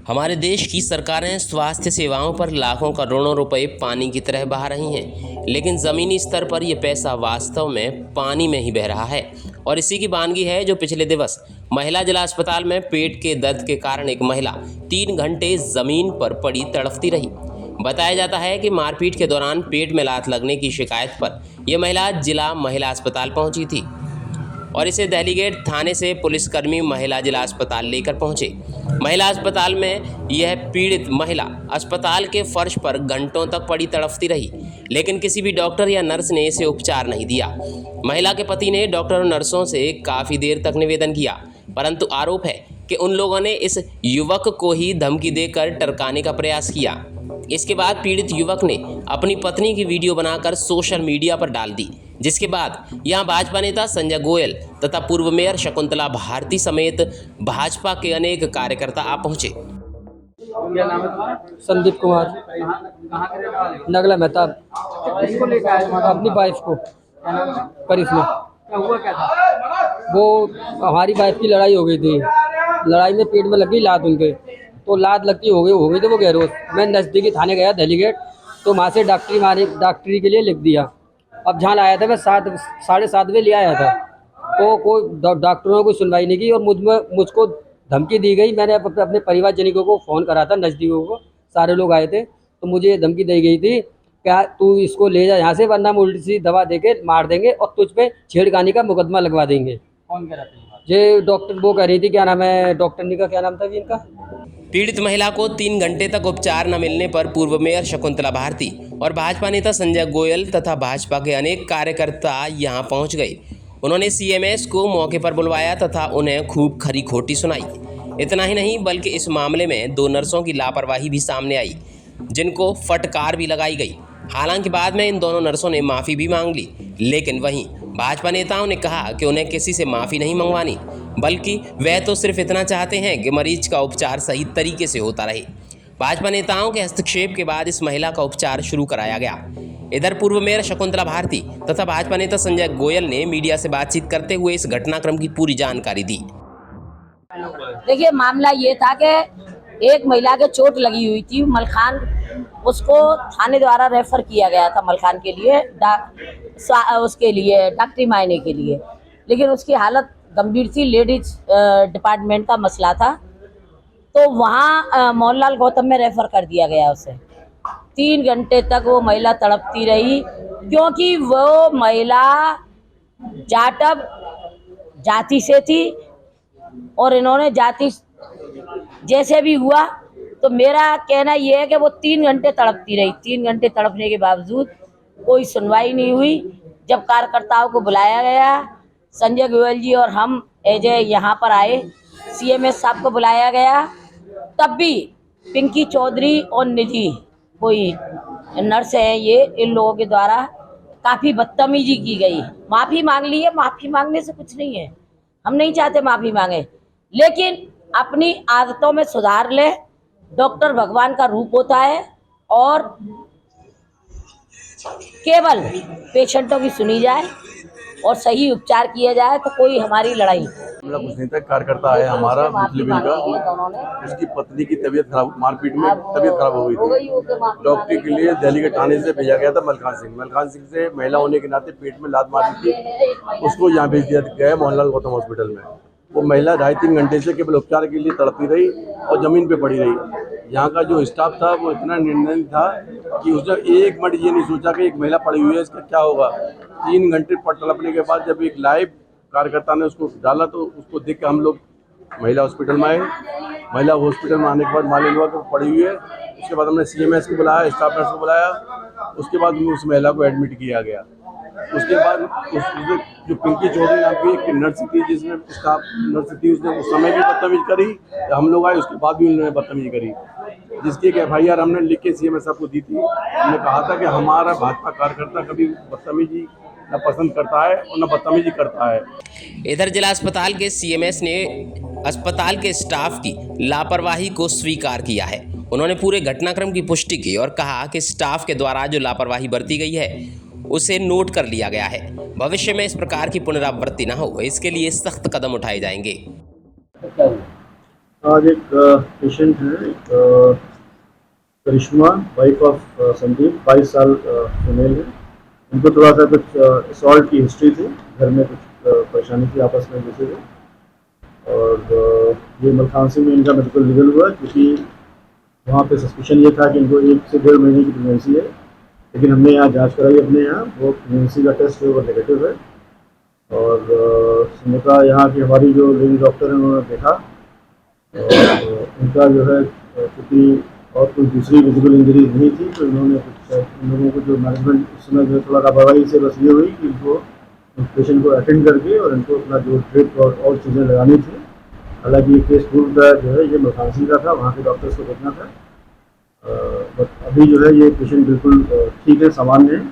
हमारे देश की सरकारें स्वास्थ्य सेवाओं पर लाखों करोड़ों रुपए पानी की तरह बहा रही हैं, लेकिन ज़मीनी स्तर पर यह पैसा वास्तव में पानी में ही बह रहा है। और इसी की वानगी है जो पिछले दिवस महिला जिला अस्पताल में पेट के दर्द के कारण एक महिला 3 घंटे ज़मीन पर पड़ी तड़फती रही। बताया जाता है कि मारपीट के दौरान पेट में लात लगने की शिकायत पर यह महिला जिला महिला अस्पताल पहुंची थी और इसे दहलीगेट थाने से पुलिसकर्मी महिला जिला अस्पताल लेकर पहुंचे। महिला अस्पताल में यह पीड़ित महिला अस्पताल के फर्श पर घंटों तक पड़ी तड़फती रही, लेकिन किसी भी डॉक्टर या नर्स ने इसे उपचार नहीं दिया। महिला के पति ने डॉक्टर और नर्सों से काफ़ी देर तक निवेदन किया, परंतु आरोप है कि उन लोगों ने इस युवक को ही धमकी देकर टरकाने का प्रयास किया। इसके बाद पीड़ित युवक ने अपनी पत्नी की वीडियो बनाकर सोशल मीडिया पर डाल दी, जिसके बाद यहां भाजपा नेता संजय गोयल तथा पूर्व मेयर शकुंतला भारती समेत भाजपा के अनेक कार्यकर्ता आ पहुंचे। क्या नाम है तुम्हारा? संदीप कुमार, कहाँ के रहने वाले हो? नगला मेहताब। किसको लेकर आए हो? अपनी वाइफ को क्या नाम है? करिश्मा। क्या हुआ क्या था? वो हमारी वाइफ की लड़ाई हो गई थी। लड़ाई में पेट में लग गई लात उनके, तो लात लगती हो गई तो वो गहरोस। मैं नज़दीकी थाने गया दहलीगेट, तो वहाँ से डॉक्टरी के लिए लिख दिया। अब जहाँ लाया था मैं 7:30 बजे ले आया था, तो कोई डॉक्टरों ने कोई सुनवाई नहीं की और मुझको धमकी दी गई। मैंने अपने परिवारजनों को फ़ोन करा था, नज़दीकों को, सारे लोग आए थे, तो मुझे ये धमकी दी गई थी क्या तू इसको ले जा यहाँ से, वरना हम उल्टी सी दवा देके मार देंगे और तुझ पे छेड़खानी का मुकदमा लगवा देंगे। कौन कह रहा था ये बात? ये डॉक्टर वो कह रही थी, क्या नाम है डॉक्टरनी का, क्या नाम था जी इनका? पीड़ित महिला को 3 घंटे तक उपचार न मिलने पर पूर्व मेयर शकुंतला भारती और भाजपा नेता संजय गोयल तथा भाजपा के अनेक कार्यकर्ता यहां पहुंच गए। उन्होंने सीएमएस को मौके पर बुलवाया तथा उन्हें खूब खरी खोटी सुनाई। इतना ही नहीं बल्कि इस मामले में 2 नर्सों की लापरवाही भी सामने आई, जिनको फटकार भी लगाई गई। हालांकि बाद में इन दोनों नर्सों ने माफ़ी भी मांग ली, लेकिन वहीं भाजपा नेताओं ने कहा कि उन्हें किसी से माफ़ी नहीं मंगवानी, बल्कि वह तो सिर्फ इतना चाहते हैं कि मरीज का उपचार सही तरीके से होता रहे। भाजपा नेताओं के हस्तक्षेप के बाद इस महिला का उपचार शुरू कराया गया। इधर पूर्व मेयर शकुंतला भारती तथा भाजपा नेता संजय गोयल ने मीडिया से बातचीत करते हुए इस घटनाक्रम की पूरी जानकारी दी। देखिए, मामला ये था कि एक महिला के चोट लगी हुई थी मलखान, उसको थाने द्वारा रेफर किया गया था मलखान के लिए, उसके लिए डॉक्टरी मायने के लिए, लेकिन उसकी हालत गंभीर थी। लेडीज डिपार्टमेंट का मसला था, तो वहाँ मोहनलाल गौतम में रेफर कर दिया गया उसे। 3 घंटे तक वो महिला तड़पती रही, क्योंकि वो महिला जाटव जाति से थी और इन्होंने जाति जैसे भी हुआ, तो मेरा कहना ये है कि वो 3 घंटे तड़पती रही। 3 घंटे तड़पने के बावजूद कोई सुनवाई नहीं हुई। जब कार्यकर्ताओं को बुलाया गया, संजय गोयल जी और हम एजे यहाँ पर आए, सीएमएस साहब को बुलाया गया, तब भी पिंकी चौधरी और निधि, कोई नर्स है ये, इन लोगों के द्वारा काफ़ी बदतमीजी की गई। माफ़ी मांग ली है, माफ़ी मांगने से कुछ नहीं है, हम नहीं चाहते माफ़ी मांगे, लेकिन अपनी आदतों में सुधार ले। डॉक्टर भगवान का रूप होता है और केवल पेशेंटों की सुनी जाए और सही उपचार किया जाए, तो कोई हमारी लड़ाई हमला कुछ नहीं था। कार्यकर्ता है हमारा मुस्लिम लीग का, उसकी पत्नी की तबीयत खराब, मारपीट में तबीयत खराब हो गई थी। डॉक्टरी के लिए दिल्ली के थाने से भेजा गया था मलखान सिंह से महिला होने के नाते पेट में लात मारी थी, उसको यहाँ भेज दिया गया मोहनलाल गौतम हॉस्पिटल में। वो महिला 2.5-3 घंटे से केवल उपचार के लिए तड़पती रही और ज़मीन पे पड़ी रही। यहाँ का जो स्टाफ था वो इतना निर्णय था कि उसने 1 मिनट ये नहीं सोचा कि एक महिला पड़ी हुई है, इसका क्या होगा। 3 घंटे तड़पने के बाद जब एक लाइव कार्यकर्ता ने उसको डाला, तो उसको देख के हम लोग महिला हॉस्पिटल में आए। महिला हॉस्पिटल में आने के बाद मालूम हुआ कि पड़ी हुई है। उसके बाद हमने सीएमएस को बुलाया, स्टाफ नर्स को बुलाया, उसके बाद उस महिला को एडमिट किया गया। उसके बाद जो पिंकी चौधरी नाम की एक नर्स थी, जिसमें स्टाफ नर्स थी, उसने उस समय भी बदतमीजी करी। हम लोग आए उसके बाद भी उन्होंने बदतमीजी करी, जिसकी एक FIR हमने लिख के सीएमएस साहब को दी थी। हमने कहा था कि हमारा भाजपा कार्यकर्ता कभी बदतमीजी न पसंद करता है और न बदतमीजी करता है। इधर जिला अस्पताल के सीएमएस ने अस्पताल के स्टाफ की लापरवाही को स्वीकार किया है। उन्होंने पूरे घटनाक्रम की पुष्टि की और कहा कि स्टाफ के द्वारा जो लापरवाही बरती गई है उसे नोट कर लिया गया है। भविष्य में इस प्रकार की पुनरावृत्ति न हो, इसके लिए सख्त कदम उठाए जाएंगे। आज एक पेशेंट है, करिश्मा वाइफ ऑफ संदीप, 22 साल फीमेल है। उनको थोड़ा सा कुछ असॉल्ट की हिस्ट्री थी, घर में कुछ परेशानी थी आपस में दूसरे से, और ये मलखान सिंह में इनका मेडिकल लीगल हुआ क्योंकि वहाँ पे सस्पिशन ये था कि इनको 1 से 1.5 महीने की प्रेगनेंसी है, लेकिन हमने यहाँ जांच कराई अपने यहाँ, वो प्रेगनेंसी का टेस्ट जो है वो नेगेटिव है। और सुनीता यहाँ की हमारी जो लेडी डॉक्टर है उन्होंने देखा, और उनका जो है क्योंकि और कोई दूसरी विजिबल इंजरी नहीं थी, तो इन्होंने कुछ इन लोगों को जो मैनेजमेंट इस समय जो थोड़ा लापरवाही से बस ये हुई कि इनको पेशेंट को अटेंड करके और इनको अपना जो ड्रिप और चीज़ें लगानी थी। हालांकि ये केस पूर्व का जो है ये मलखान सिंह का था, वहाँ के डॉक्टर्स को देखना था, बट अभी जो है ये पेशेंट बिल्कुल ठीक है, सामान्य है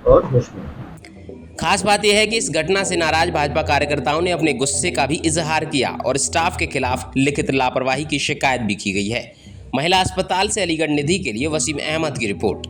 और होश में है। खास बात यह है कि इस घटना से नाराज भाजपा कार्यकर्ताओं ने अपने गुस्से का भी इजहार किया और स्टाफ के खिलाफ लिखित लापरवाही की शिकायत भी की गई है। महिला अस्पताल से अलीगढ़ निधि के लिए वसीम अहमद की रिपोर्ट।